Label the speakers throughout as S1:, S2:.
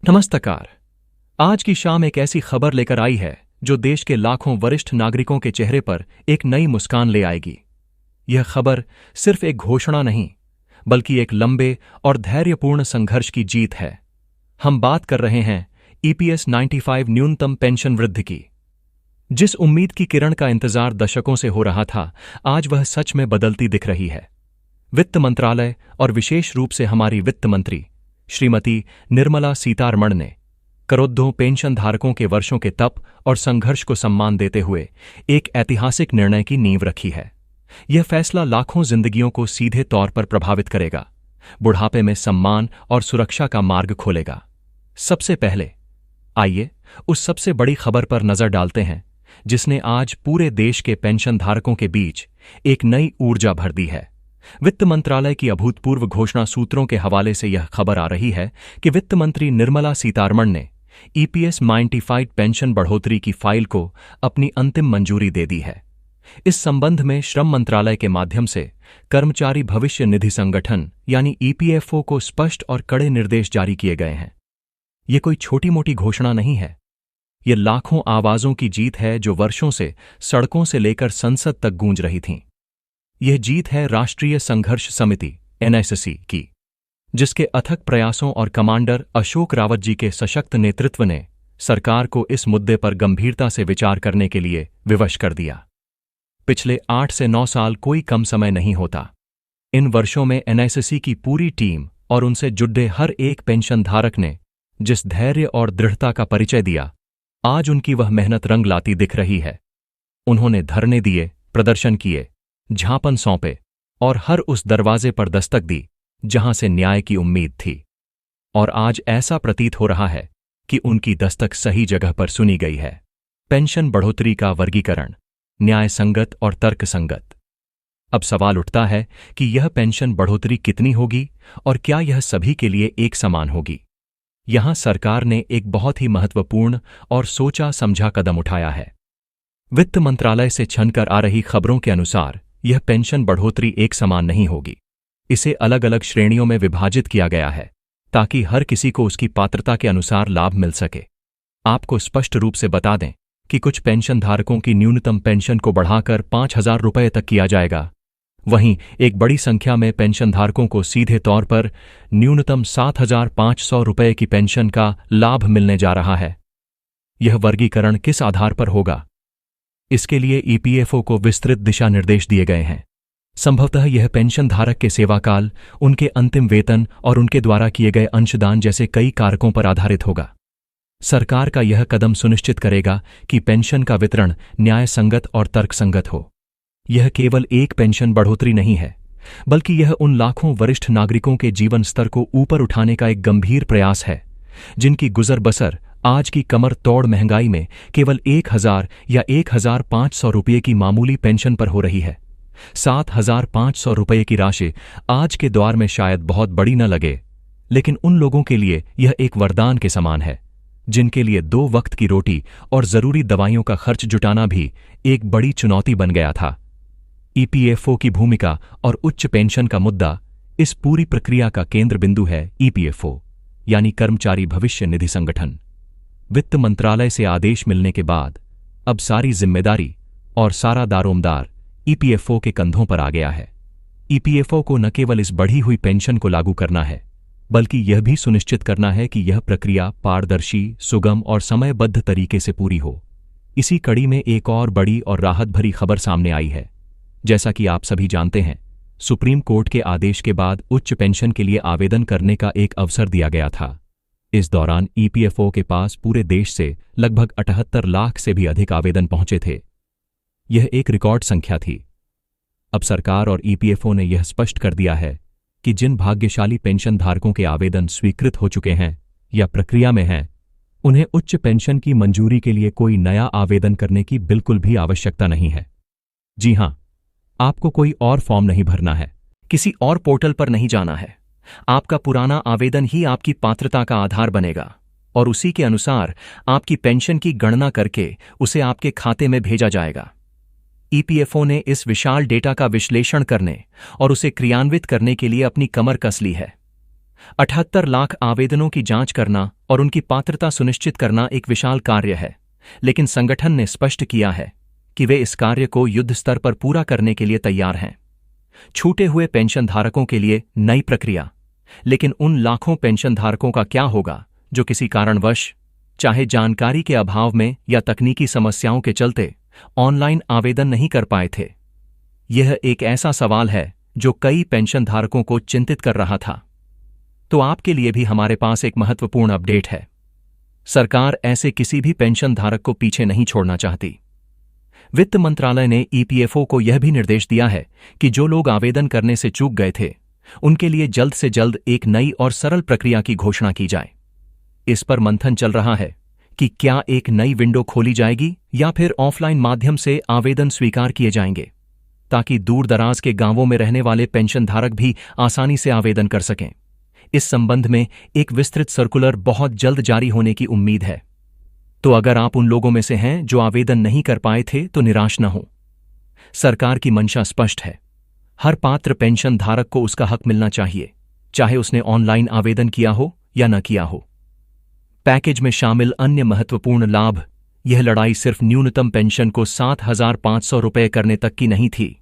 S1: नमस्कार। आज की शाम एक ऐसी खबर लेकर आई है जो देश के लाखों वरिष्ठ नागरिकों के चेहरे पर एक नई मुस्कान ले आएगी। यह खबर सिर्फ एक घोषणा नहीं, बल्कि एक लंबे और धैर्यपूर्ण संघर्ष की जीत है। हम बात कर रहे हैं ईपीएस 95 न्यूनतम पेंशन वृद्धि की। जिस उम्मीद की किरण का इंतजार दशकों से हो रहा था, आज वह सच में बदलती दिख रही है। वित्त मंत्रालय और विशेष रूप से हमारी वित्त मंत्री श्रीमती निर्मला सीतारमण ने करोड़ों पेंशन धारकों के वर्षों के तप और संघर्ष को सम्मान देते हुए एक ऐतिहासिक निर्णय की नींव रखी है। यह फैसला लाखों जिंदगियों को सीधे तौर पर प्रभावित करेगा, बुढ़ापे में सम्मान और सुरक्षा का मार्ग खोलेगा। सबसे पहले आइए उस सबसे बड़ी खबर पर नजर डालते हैं जिसने आज पूरे देश के पेंशन धारकों के बीच एक नई ऊर्जा भर दी है। वित्त मंत्रालय की अभूतपूर्व घोषणा सूत्रों के हवाले से यह खबर आ रही है कि वित्त मंत्री निर्मला सीतारमण ने ईपीएस 95 पेंशन बढ़ोतरी की फाइल को अपनी अंतिम मंजूरी दे दी है। इस संबंध में श्रम मंत्रालय के माध्यम से कर्मचारी भविष्य निधि संगठन यानी ईपीएफओ को स्पष्ट और कड़े निर्देश जारी किए गए हैं। ये कोई छोटी मोटी घोषणा नहीं है। ये लाखों आवाजों की जीत है जो वर्षों से सड़कों से लेकर संसद तक गूंज रही थीं। यह जीत है राष्ट्रीय संघर्ष समिति एनएससी की, जिसके अथक प्रयासों और कमांडर अशोक रावत जी के सशक्त नेतृत्व ने सरकार को इस मुद्दे पर गंभीरता से विचार करने के लिए विवश कर दिया। पिछले 8 से 9 साल कोई कम समय नहीं होता। इन वर्षों में एनएससी की पूरी टीम और उनसे जुड़े हर एक पेंशन धारक ने जिस धैर्य और दृढ़ता का परिचय दिया, आज उनकी वह मेहनत रंग लाती दिख रही है। उन्होंने धरने दिए, प्रदर्शन किए, झापन सौंपे और हर उस दरवाजे पर दस्तक दी जहां से न्याय की उम्मीद थी। और आज ऐसा प्रतीत हो रहा है कि उनकी दस्तक सही जगह पर सुनी गई है। पेंशन बढ़ोतरी का वर्गीकरण न्याय संगत और तर्क संगत। अब सवाल उठता है कि यह पेंशन बढ़ोतरी कितनी होगी और क्या यह सभी के लिए एक समान होगी। यहां सरकार ने एक बहुत ही महत्वपूर्ण और सोचा समझा कदम उठाया है। वित्त मंत्रालय से छनकर आ रही खबरों के अनुसार यह पेंशन बढ़ोतरी एक समान नहीं होगी। इसे अलग अलग श्रेणियों में विभाजित किया गया है ताकि हर किसी को उसकी पात्रता के अनुसार लाभ मिल सके। आपको स्पष्ट रूप से बता दें कि कुछ पेंशन धारकों की न्यूनतम पेंशन को बढ़ाकर 5,000 रुपये तक किया जाएगा। वहीं एक बड़ी संख्या में पेंशन धारकों को सीधे तौर पर न्यूनतम 7,500 रुपये की पेंशन का लाभ मिलने जा रहा है। यह वर्गीकरण किस आधार पर होगा? इसके लिए ईपीएफओ को विस्तृत दिशा निर्देश दिए गए हैं। संभवतः यह पेंशन धारक के सेवाकाल, उनके अंतिम वेतन और उनके द्वारा किए गए अंशदान जैसे कई कारकों पर आधारित होगा। सरकार का यह कदम सुनिश्चित करेगा कि पेंशन का वितरण न्याय संगत और तर्कसंगत हो। यह केवल एक पेंशन बढ़ोतरी नहीं है, बल्कि यह उन लाखों वरिष्ठ नागरिकों के जीवन स्तर को ऊपर उठाने का एक गंभीर प्रयास है जिनकी गुजर बसर आज की कमर तोड़ महंगाई में केवल 1,000 या 1,500 रुपये की मामूली पेंशन पर हो रही है। 7,500 रुपये की राशि आज के दौर में शायद बहुत बड़ी न लगे, लेकिन उन लोगों के लिए यह एक वरदान के समान है जिनके लिए 2 वक्त की रोटी और जरूरी दवाइयों का खर्च जुटाना भी एक बड़ी चुनौती बन गया था। ईपीएफओ की भूमिका और उच्च पेंशन का मुद्दा इस पूरी प्रक्रिया का केंद्र बिंदु है। ईपीएफओ यानी कर्मचारी भविष्य निधि संगठन। वित्त मंत्रालय से आदेश मिलने के बाद अब सारी जिम्मेदारी और सारा दारोमदार ईपीएफओ के कंधों पर आ गया है। ईपीएफओ को न केवल इस बढ़ी हुई पेंशन को लागू करना है, बल्कि यह भी सुनिश्चित करना है कि यह प्रक्रिया पारदर्शी, सुगम और समयबद्ध तरीके से पूरी हो। इसी कड़ी में एक और बड़ी और राहत भरी खबर सामने आई है। जैसा कि आप सभी जानते हैं, सुप्रीम कोर्ट के आदेश के बाद उच्च पेंशन के लिए आवेदन करने का एक अवसर दिया गया था। इस दौरान ईपीएफओ के पास पूरे देश से लगभग 78 लाख से भी अधिक आवेदन पहुंचे थे। यह एक रिकॉर्ड संख्या थी। अब सरकार और ईपीएफओ ने यह स्पष्ट कर दिया है कि जिन भाग्यशाली पेंशन धारकों के आवेदन स्वीकृत हो चुके हैं या प्रक्रिया में हैं, उन्हें उच्च पेंशन की मंजूरी के लिए कोई नया आवेदन करने की बिल्कुल भी आवश्यकता नहीं है। जी हां, आपको कोई और फॉर्म नहीं भरना है, किसी और पोर्टल पर नहीं जाना है। आपका पुराना आवेदन ही आपकी पात्रता का आधार बनेगा और उसी के अनुसार आपकी पेंशन की गणना करके उसे आपके खाते में भेजा जाएगा। ईपीएफओ ने इस विशाल डेटा का विश्लेषण करने और उसे क्रियान्वित करने के लिए अपनी कमर कस ली है। 78 लाख आवेदनों की जांच करना और उनकी पात्रता सुनिश्चित करना एक विशाल कार्य है, लेकिन संगठन ने स्पष्ट किया है कि वे इस कार्य को युद्ध स्तर पर पूरा करने के लिए तैयार हैं। छूटे हुए पेंशन धारकों के लिए नई प्रक्रिया, लेकिन उन लाखों पेंशन धारकों का क्या होगा जो किसी कारणवश, चाहे जानकारी के अभाव में या तकनीकी समस्याओं के चलते, ऑनलाइन आवेदन नहीं कर पाए थे? यह एक ऐसा सवाल है जो कई पेंशन धारकों को चिंतित कर रहा था। तो आपके लिए भी हमारे पास एक महत्वपूर्ण अपडेट है। सरकार ऐसे किसी भी पेंशन धारक को पीछे नहीं छोड़ना चाहती। वित्त मंत्रालय ने ईपीएफओ को यह भी निर्देश दिया है कि जो लोग आवेदन करने से चूक गए थे, उनके लिए जल्द से जल्द एक नई और सरल प्रक्रिया की घोषणा की जाए। इस पर मंथन चल रहा है कि क्या एक नई विंडो खोली जाएगी या फिर ऑफलाइन माध्यम से आवेदन स्वीकार किए जाएंगे, ताकि दूर दराज के गांवों में रहने वाले पेंशन धारक भी आसानी से आवेदन कर सकें। इस संबंध में एक विस्तृत सर्कुलर बहुत जल्द जारी होने की उम्मीद है। तो अगर आप उन लोगों में से हैं जो आवेदन नहीं कर पाए थे, तो निराश न हो। सरकार की मंशा स्पष्ट है। हर पात्र पेंशन धारक को उसका हक मिलना चाहिए, चाहे उसने ऑनलाइन आवेदन किया हो या न किया हो। पैकेज में शामिल अन्य महत्वपूर्ण लाभ, यह लड़ाई सिर्फ न्यूनतम पेंशन को 7,500 रुपये करने तक की नहीं थी।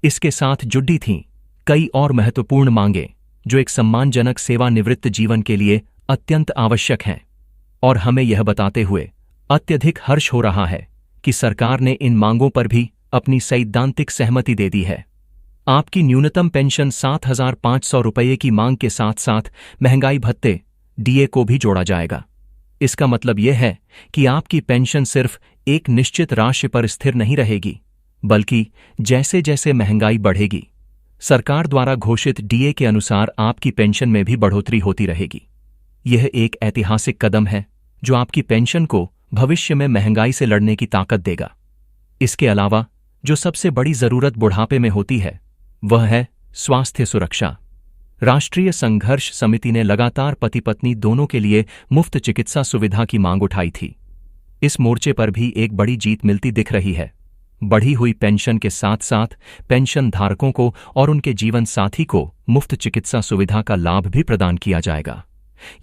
S1: इसके साथ जुड़ी थीं कई और महत्वपूर्ण मांगें जो एक सम्मानजनक सेवानिवृत्त जीवन के लिए अत्यंत आवश्यक हैं। और हमें यह बताते हुए अत्यधिक हर्ष हो रहा है कि सरकार ने इन मांगों पर भी अपनी सैद्धांतिक सहमति दे दी है। आपकी न्यूनतम पेंशन 7,500 रुपये की मांग के साथ साथ महंगाई भत्ते डीए को भी जोड़ा जाएगा। इसका मतलब यह है कि आपकी पेंशन सिर्फ एक निश्चित राशि पर स्थिर नहीं रहेगी, बल्कि जैसे जैसे महंगाई बढ़ेगी, सरकार द्वारा घोषित डीए के अनुसार आपकी पेंशन में भी बढ़ोतरी होती रहेगी। यह एक ऐतिहासिक कदम है जो आपकी पेंशन को भविष्य में महंगाई से लड़ने की ताकत देगा। इसके अलावा जो सबसे बड़ी जरूरत बुढ़ापे में होती है, वह है स्वास्थ्य सुरक्षा। राष्ट्रीय संघर्ष समिति ने लगातार पति पत्नी दोनों के लिए मुफ्त चिकित्सा सुविधा की मांग उठाई थी। इस मोर्चे पर भी एक बड़ी जीत मिलती दिख रही है। बढ़ी हुई पेंशन के साथ साथ पेंशन धारकों को और उनके जीवन साथी को मुफ्त चिकित्सा सुविधा का लाभ भी प्रदान किया जाएगा।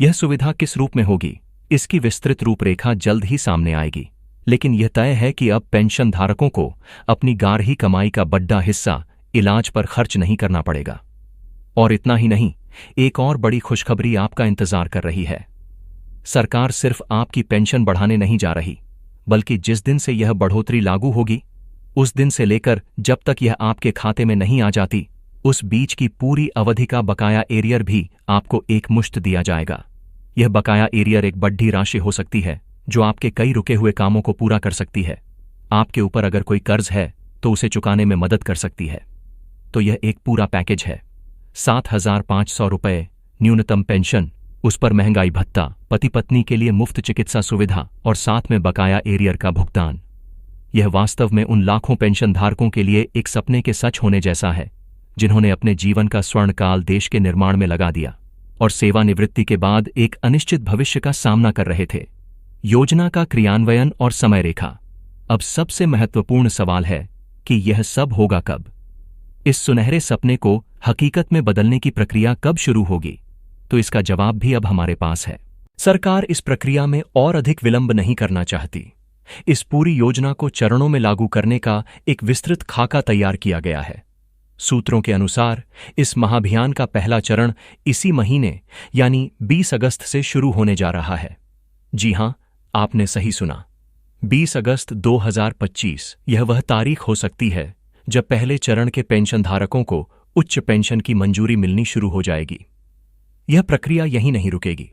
S1: यह सुविधा किस रूप में होगी, इसकी विस्तृत रूपरेखा जल्द ही सामने आएगी, लेकिन यह तय है कि अब पेंशन धारकों को अपनी गारही कमाई का बड़ा हिस्सा इलाज पर खर्च नहीं करना पड़ेगा। और इतना ही नहीं, एक और बड़ी खुशखबरी आपका इंतजार कर रही है। सरकार सिर्फ आपकी पेंशन बढ़ाने नहीं जा रही, बल्कि जिस दिन से यह बढ़ोतरी लागू होगी, उस दिन से लेकर जब तक यह आपके खाते में नहीं आ जाती, उस बीच की पूरी अवधि का बकाया एरियर भी आपको एक मुश्त दिया जाएगा। यह बकाया एरियर एक बड़ी राशि हो सकती है जो आपके कई रुके हुए कामों को पूरा कर सकती है। आपके ऊपर अगर कोई कर्ज है तो उसे चुकाने में मदद कर सकती है। तो यह एक पूरा पैकेज है। 7,500 रुपये न्यूनतम पेंशन, उस पर महंगाई भत्ता, पति पत्नी के लिए मुफ्त चिकित्सा सुविधा और साथ में बकाया एरियर का भुगतान। यह वास्तव में उन लाखों पेंशन धारकों के लिए एक सपने के सच होने जैसा है जिन्होंने अपने जीवन का स्वर्णकाल देश के निर्माण में लगा दिया और सेवानिवृत्ति के बाद एक अनिश्चित भविष्य का सामना कर रहे थे। योजना का क्रियान्वयन और समय रेखा। अब सबसे महत्वपूर्ण सवाल है कि यह सब होगा कब? इस सुनहरे सपने को हकीकत में बदलने की प्रक्रिया कब शुरू होगी? तो इसका जवाब भी अब हमारे पास है। सरकार इस प्रक्रिया में और अधिक विलंब नहीं करना चाहती। इस पूरी योजना को चरणों में लागू करने का एक विस्तृत खाका तैयार किया गया है। सूत्रों के अनुसार इस महाअभियान का पहला चरण इसी महीने यानी 20 अगस्त से शुरू होने जा रहा है। जी हां, आपने सही सुना, 20 अगस्त 2025। यह वह तारीख हो सकती है जब पहले चरण के पेंशन धारकों को उच्च पेंशन की मंजूरी मिलनी शुरू हो जाएगी। यह प्रक्रिया यहीं नहीं रुकेगी।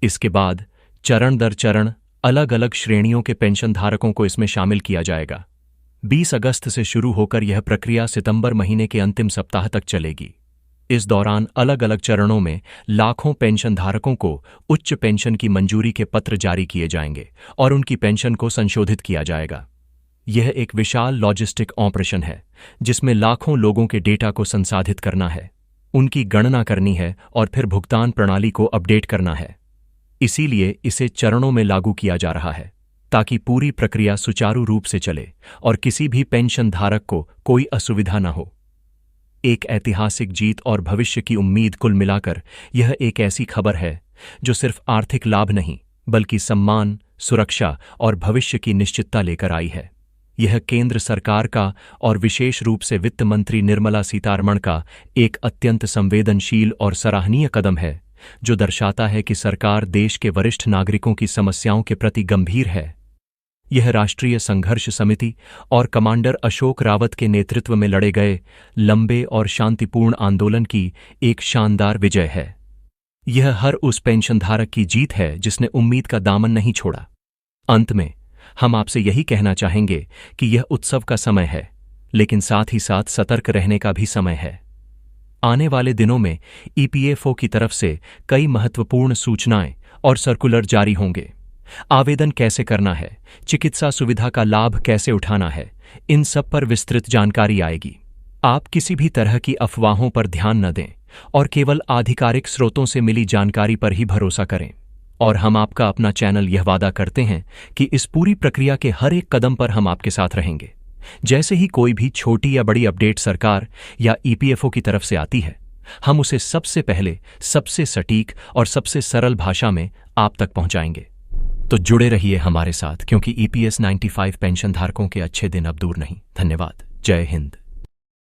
S1: इसके बाद चरण दर चरण अलग अलग श्रेणियों के पेंशन धारकों को इसमें शामिल किया जाएगा। 20 अगस्त से शुरू होकर यह प्रक्रिया सितंबर महीने के अंतिम सप्ताह तक चलेगी। इस दौरान अलग अलग चरणों में लाखों पेंशन धारकों को उच्च पेंशन की मंजूरी के पत्र जारी किए जाएंगे और उनकी पेंशन को संशोधित किया जाएगा। यह एक विशाल लॉजिस्टिक ऑपरेशन है जिसमें लाखों लोगों के डेटा को संसाधित करना है, उनकी गणना करनी है और फिर भुगतान प्रणाली को अपडेट करना है। इसीलिए इसे चरणों में लागू किया जा रहा है ताकि पूरी प्रक्रिया सुचारू रूप से चले और किसी भी पेंशन धारक को कोई असुविधा न हो। एक ऐतिहासिक जीत और भविष्य की उम्मीद। कुल मिलाकर यह एक ऐसी खबर है जो सिर्फ आर्थिक लाभ नहीं बल्कि सम्मान, सुरक्षा और भविष्य की निश्चितता लेकर आई है। यह केंद्र सरकार का और विशेष रूप से वित्त मंत्री निर्मला सीतारमण का एक अत्यंत संवेदनशील और सराहनीय कदम है, जो दर्शाता है कि सरकार देश के वरिष्ठ नागरिकों की समस्याओं के प्रति गंभीर है। यह राष्ट्रीय संघर्ष समिति और कमांडर अशोक रावत के नेतृत्व में लड़े गए लंबे और शांतिपूर्ण आंदोलन की एक शानदार विजय है। यह हर उस पेंशनधारक की जीत है जिसने उम्मीद का दामन नहीं छोड़ा। अंत में हम आपसे यही कहना चाहेंगे कि यह उत्सव का समय है, लेकिन साथ ही साथ सतर्क रहने का भी समय है। आने वाले दिनों में ईपीएफओ की तरफ से कई महत्वपूर्ण सूचनाएं और सर्कुलर जारी होंगे। आवेदन कैसे करना है, चिकित्सा सुविधा का लाभ कैसे उठाना है, इन सब पर विस्तृत जानकारी आएगी। आप किसी भी तरह की अफवाहों पर ध्यान न दें और केवल आधिकारिक स्रोतों से मिली जानकारी पर ही भरोसा करें। और हम आपका अपना चैनल यह वादा करते हैं कि इस पूरी प्रक्रिया के हर एक कदम पर हम आपके साथ रहेंगे। जैसे ही कोई भी छोटी या बड़ी अपडेट सरकार या ईपीएफओ की तरफ से आती है, हम उसे सबसे पहले, सबसे सटीक और सबसे सरल भाषा में आप तक पहुंचाएंगे। तो जुड़े रहिए हमारे साथ, क्योंकि ईपीएस 95 पेंशन धारकों के अच्छे दिन अब दूर नहीं। धन्यवाद। जय हिंद।